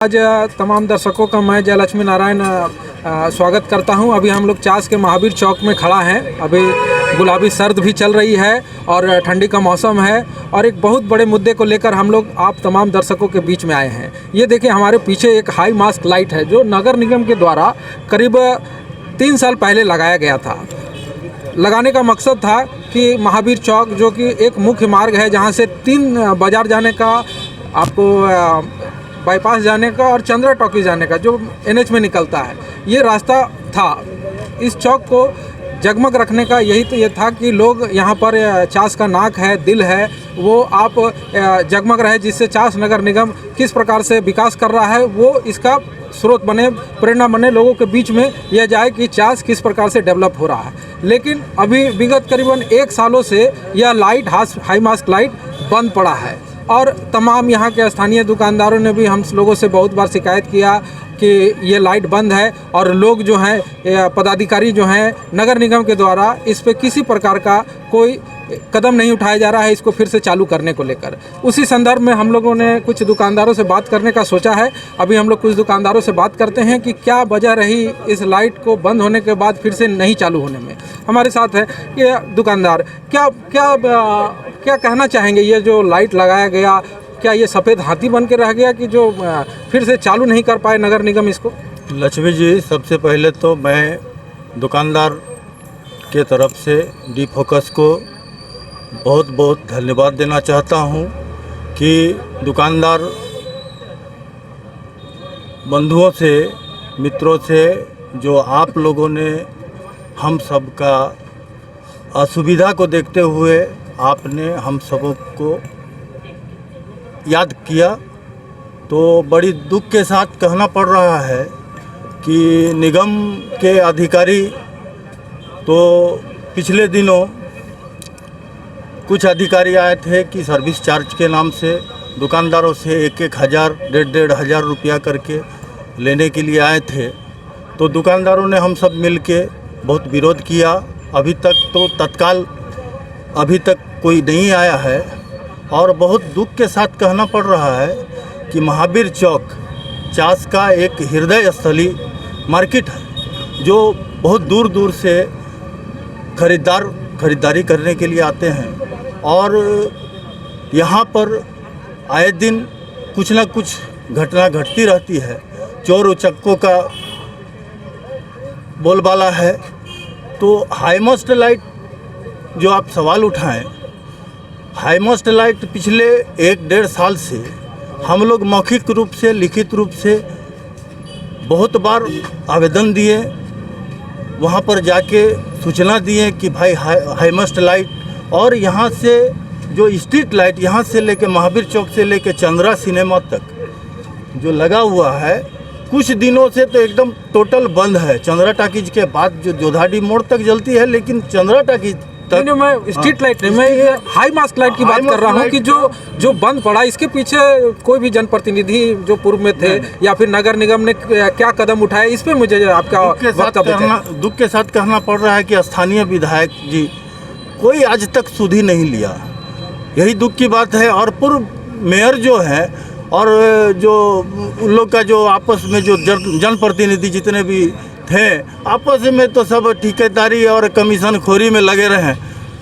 आज तमाम दर्शकों का मैं जय लक्ष्मी नारायण स्वागत करता हूं। अभी हम लोग चास के महावीर चौक में खड़ा हैं। अभी गुलाबी सर्द भी चल रही है और ठंडी का मौसम है और एक बहुत बड़े मुद्दे को लेकर हम लोग आप तमाम दर्शकों के बीच में आए हैं। ये देखिए, हमारे पीछे एक हाई मास्क लाइट है जो नगर निगम के द्वारा करीब 3 साल पहले लगाया गया था। लगाने का मकसद था कि महावीर चौक, जो कि एक मुख्य मार्ग है जहाँ से 3 बाज़ार जाने का, आपको बाईपास जाने का और चंद्रा टॉकी जाने का, जो NH में निकलता है, ये रास्ता था। इस चौक को जगमग रखने का यही तो ये था कि लोग यहाँ पर चास का नाक है, दिल है, वो आप जगमग रहे, जिससे चास नगर निगम किस प्रकार से विकास कर रहा है वो इसका स्रोत बने, प्रेरणा बने, लोगों के बीच में यह जाए कि चास किस प्रकार से डेवलप हो रहा है। लेकिन अभी विगत करीबन 1 सालों से यह लाइट, हाई मास्क लाइट बंद पड़ा है और तमाम यहाँ के स्थानीय दुकानदारों ने भी हम लोगों से बहुत बार शिकायत किया कि ये लाइट बंद है और लोग जो हैं, पदाधिकारी जो हैं नगर निगम के द्वारा इस पे किसी प्रकार का कोई कदम नहीं उठाया जा रहा है इसको फिर से चालू करने को लेकर। उसी संदर्भ में हम लोगों ने कुछ दुकानदारों से बात करने का सोचा है। अभी हम लोग कुछ दुकानदारों से बात करते हैं कि क्या वजह रही इस लाइट को बंद होने के बाद फिर से नहीं चालू होने में। हमारे साथ है ये दुकानदार। क्या कहना चाहेंगे, ये जो लाइट लगाया गया, क्या ये सफ़ेद हाथी बन के रह गया कि जो फिर से चालू नहीं कर पाए नगर निगम इसको? लक्ष्मी जी, सबसे पहले तो मैं दुकानदार के तरफ से डी फोकस को बहुत बहुत धन्यवाद देना चाहता हूं कि दुकानदार बंधुओं से, मित्रों से, जो आप लोगों ने हम सब का असुविधा को देखते हुए आपने हम सबों को याद किया, तो बड़ी दुख के साथ कहना पड़ रहा है कि निगम के अधिकारी तो पिछले दिनों कुछ अधिकारी आए थे कि सर्विस चार्ज के नाम से दुकानदारों से 1-1 हज़ार, 1.5 हज़ार रुपया करके लेने के लिए आए थे। तो दुकानदारों ने हम सब मिल के बहुत विरोध किया। अभी तक कोई नहीं आया है और बहुत दुख के साथ कहना पड़ रहा है कि महावीर चौक चास का एक हृदय स्थली मार्केट है, जो बहुत दूर दूर से खरीदारी करने के लिए आते हैं और यहाँ पर आए दिन कुछ ना कुछ घटना घटती रहती है। चोर उचक्कों का बोलबाला है। तो हाई मास्ट लाइट जो आप सवाल उठाएं, हाई मास्ट लाइट पिछले 1-1.5 साल से हम लोग मौखिक रूप से, लिखित रूप से बहुत बार आवेदन दिए, वहाँ पर जाके सूचना दिए कि भाई हाई मास्ट लाइट और यहाँ से जो स्ट्रीट लाइट यहाँ से लेके महावीर चौक से लेके चंद्रा सिनेमा तक जो लगा हुआ है, कुछ दिनों से तो एकदम टोटल बंद है। चंद्रा टाकीज के बाद जो जोधाडी मोड़ तक जलती है, लेकिन चंद्रा टाकीज तक नहीं, मैं स्ट्रीट लाइट नहीं, मैं ये हाई मास्क लाइट की बात कर रहा हूँ कि जो बंद पड़ा, इसके पीछे कोई भी जनप्रतिनिधि जो पूर्व में थे या फिर नगर निगम ने क्या कदम उठाए, इस पे मुझे आपका दुख के साथ कहना पड़ रहा है कि स्थानीय विधायक जी कोई आज तक सुधि नहीं लिया। यही दुख की बात है। और पूर्व मेयर जो है और जो उन लोग का जो आपस में जो जनप्रतिनिधि जितने भी थे, आपस में तो सब ठेकेदारी और कमीशन खोरी में लगे रहे,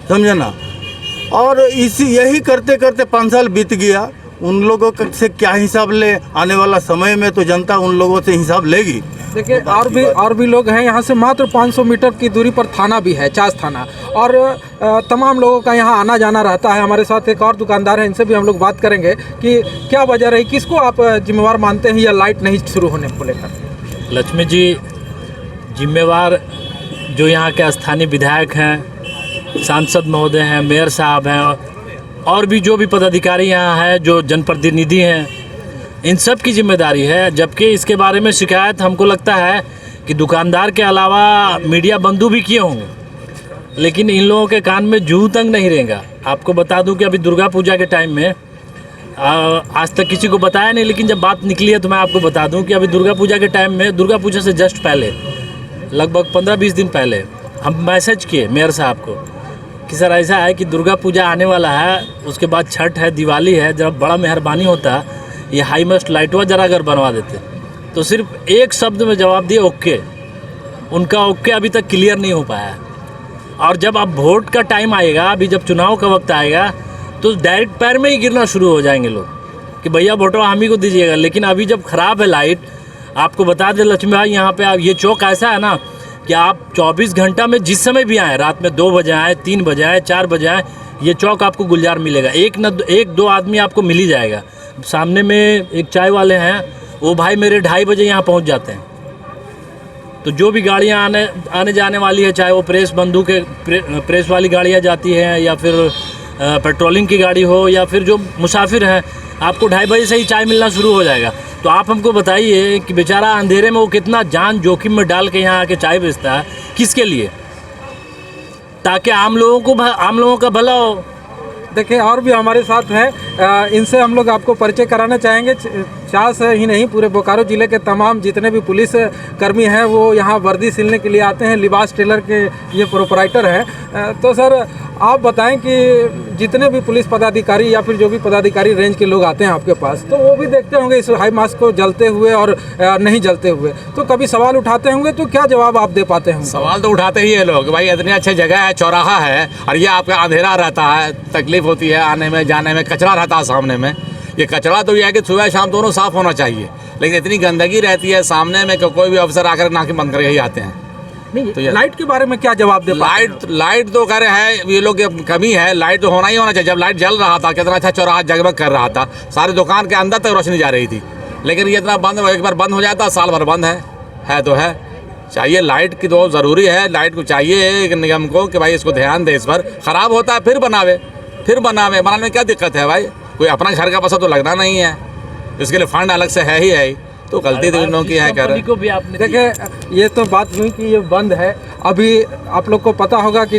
समझे ना। और यही करते करते 5 साल बीत गया। उन लोगों से क्या हिसाब ले, आने वाला समय में तो जनता उन लोगों से हिसाब लेगी। देखिए, और भी लोग हैं। यहाँ से मात्र 500 मीटर की दूरी पर थाना भी है, चास थाना, और तमाम लोगों का यहाँ आना जाना रहता है। हमारे साथ एक और दुकानदार हैं, इनसे भी हम लोग बात करेंगे कि क्या वजह रही, किसको आप जिम्मेवार मानते हैं यह लाइट नहीं शुरू होने को लेकर? लक्ष्मी जी, जिम्मेवार जो यहाँ के स्थानीय विधायक हैं, सांसद महोदय हैं, मेयर साहब हैं और भी जो भी पदाधिकारी यहाँ हैं, जो जनप्रतिनिधि हैं, इन सब की जिम्मेदारी है। जबकि इसके बारे में शिकायत हमको लगता है कि दुकानदार के अलावा मीडिया बंधु भी किए होंगे, लेकिन इन लोगों के कान में जूं तक नहीं रहेगा। आपको बता दूं कि अभी दुर्गा पूजा के टाइम में आज तक किसी को बताया नहीं, लेकिन जब बात निकली है तो मैं आपको बता दूं कि अभी दुर्गा पूजा के टाइम में, दुर्गा पूजा से जस्ट पहले, लगभग 15-20 दिन पहले हम मैसेज किए मेयर साहब को कि सर ऐसा है कि दुर्गा पूजा आने वाला है, उसके बाद छठ है, दिवाली है, जब बड़ा मेहरबानी होता ये हाई मस्ट लाइटवा ज़रा अगर बनवा देते तो सिर्फ एक शब्द में जवाब दिए ओके। उनका ओके अभी तक क्लियर नहीं हो पाया है। और जब अब वोट का टाइम आएगा, अभी जब चुनाव का वक्त आएगा तो डायरेक्ट पैर में ही गिरना शुरू हो जाएंगे लोग कि भैया वोटवा हम ही को दीजिएगा। लेकिन अभी जब ख़राब है लाइट, आपको बता दें लक्ष्मी भाई, यहाँ पे आप ये चौक ऐसा है ना कि आप 24 घंटा में जिस समय भी आएँ, रात में 2 बजे आएँ, 3 बजे आएँ, 4 बजे आएँ, ये चौक आपको गुलजार मिलेगा। एक दो आदमी आपको मिल ही जाएगा। सामने में एक चाय वाले हैं, वो भाई मेरे 2:30 बजे यहाँ पहुँच जाते हैं। तो जो भी गाड़ियाँ आने जाने वाली है, चाहे वो प्रेस बंधु के प्रेस वाली गाड़ियाँ जाती हैं या फिर पेट्रोलिंग की गाड़ी हो या फिर जो मुसाफिर हैं, आपको 2:30 बजे से ही चाय मिलना शुरू हो जाएगा। तो आप हमको बताइए कि बेचारा अंधेरे में वो कितना जान जोखिम में डाल के यहाँ आके चाय बेचता है, किसके लिए? ताकि आम लोगों का भला हो। देखिए और भी हमारे साथ हैं, इनसे हम लोग आपको परिचय कराना चाहेंगे। चास ही नहीं, पूरे बोकारो ज़िले के तमाम जितने भी पुलिस कर्मी हैं वो यहाँ वर्दी सिलने के लिए आते हैं। लिबास टेलर के ये प्रोपराइटर हैं। तो सर आप बताएं कि जितने भी पुलिस पदाधिकारी या फिर जो भी पदाधिकारी रेंज के लोग आते हैं आपके पास, तो वो भी देखते होंगे इस हाई मास्क को जलते हुए और नहीं जलते हुए, तो कभी सवाल उठाते होंगे, तो क्या जवाब आप दे पाते हैं? सवाल तो उठाते ही है लोग, भाई इतनी अच्छी जगह है, चौराहा है, और ये आपका अंधेरा रहता है, तकलीफ होती है आने में जाने में, कचरा रहता है सामने में। ये कचरा तो ये है कि सुबह शाम दोनों साफ़ होना चाहिए, लेकिन इतनी गंदगी रहती है सामने में कि कोई भी अफसर आकर नाके बंद करके ही आते हैं। नहीं, तो लाइट के बारे में क्या जवाब दे पाते हैं? लाइट तो कह रहे हैं ये लोग की कमी है, लाइट तो होना ही होना चाहिए। जब लाइट जल रहा था, कितना अच्छा चौराहा जगमग कर रहा था, सारी दुकान के अंदर तक रोशनी जा रही थी। लेकिन ये इतना बंद, एक बार बंद हो जाता, साल भर बंद है तो है। चाहिए लाइट की तो ज़रूरी है, लाइट को चाहिए निगम को कि भाई इसको ध्यान दे, इस पर ख़राब होता है फिर बनावे बनाने में क्या दिक्कत है भाई? कोई अपना घर का पैसा तो लगना नहीं है, इसके लिए फंड अलग से है ही, तो गलती तो इन लोगों की है। कर देखिए ये तो बात हुई कि ये बंद है। अभी आप लोग को पता होगा कि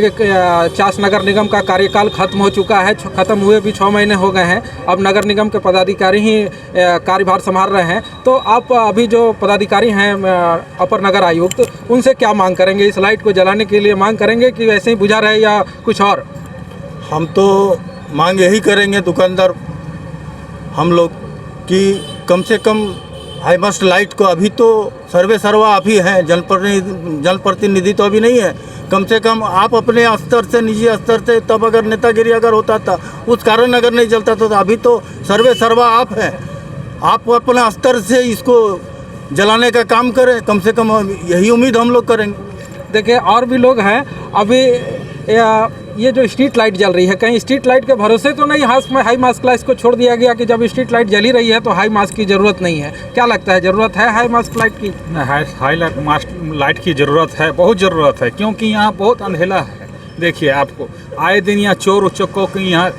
चास नगर निगम का कार्यकाल खत्म हो चुका है, ख़त्म हुए भी 6 महीने हो गए हैं। अब नगर निगम के पदाधिकारी ही कार्यभार संभाल रहे हैं। तो आप अभी जो पदाधिकारी हैं अपर नगर आयुक्त, उनसे क्या मांग करेंगे? इस लाइट को जलाने के लिए मांग करेंगे कि वैसे ही बुझा रहे या कुछ और? हम तो मांग यही करेंगे दुकानदार हम लोग कि कम से कम हाई मस्ट लाइट को, अभी तो सर्वा आप ही हैं, जनप्रतिनिधि तो अभी नहीं है, कम से कम आप अपने स्तर से, निजी स्तर से, तब अगर नेतागिरी अगर होता था, उस कारण अगर नहीं चलता था, तो अभी तो सर्वा आप हैं, आप अपने स्तर से इसको जलाने का काम करें, कम से कम यही उम्मीद हम लोग करेंगे। देखिए और भी लोग हैं। अभी ये जो स्ट्रीट लाइट जल रही है, कहीं स्ट्रीट लाइट के भरोसे तो नहीं हाई मास्क लाइट को छोड़ दिया गया कि जब स्ट्रीट लाइट जली रही है तो हाई मास्क की ज़रूरत नहीं है? क्या लगता है, ज़रूरत है हाई मास्क लाइट की? हाई मास्क लाइट की ज़रूरत है, बहुत ज़रूरत है, क्योंकि यहाँ बहुत अंधेरा है। देखिए आपको आए दिन यहाँ चोर उचक्कों की यहाँ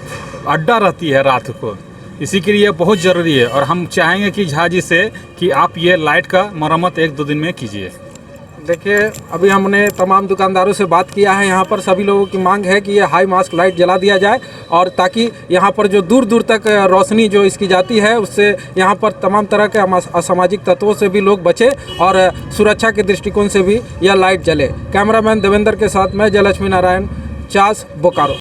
अड्डा रहती है रात को, इसी के लिए बहुत ज़रूरी है। और हम चाहेंगे कि झा जी से कि आप ये लाइट का मरम्मत 1-2 दिन में कीजिए। देखिए अभी हमने तमाम दुकानदारों से बात किया है, यहाँ पर सभी लोगों की मांग है कि ये हाई मास्क लाइट जला दिया जाए, और ताकि यहाँ पर जो दूर दूर तक रोशनी जो इसकी जाती है उससे यहाँ पर तमाम तरह के असामाजिक तत्वों से भी लोग बचे और सुरक्षा के दृष्टिकोण से भी यह लाइट जले। कैमरामैन देवेंद्र के साथ मैं जयलक्ष्मी नारायण, चास, बोकारो।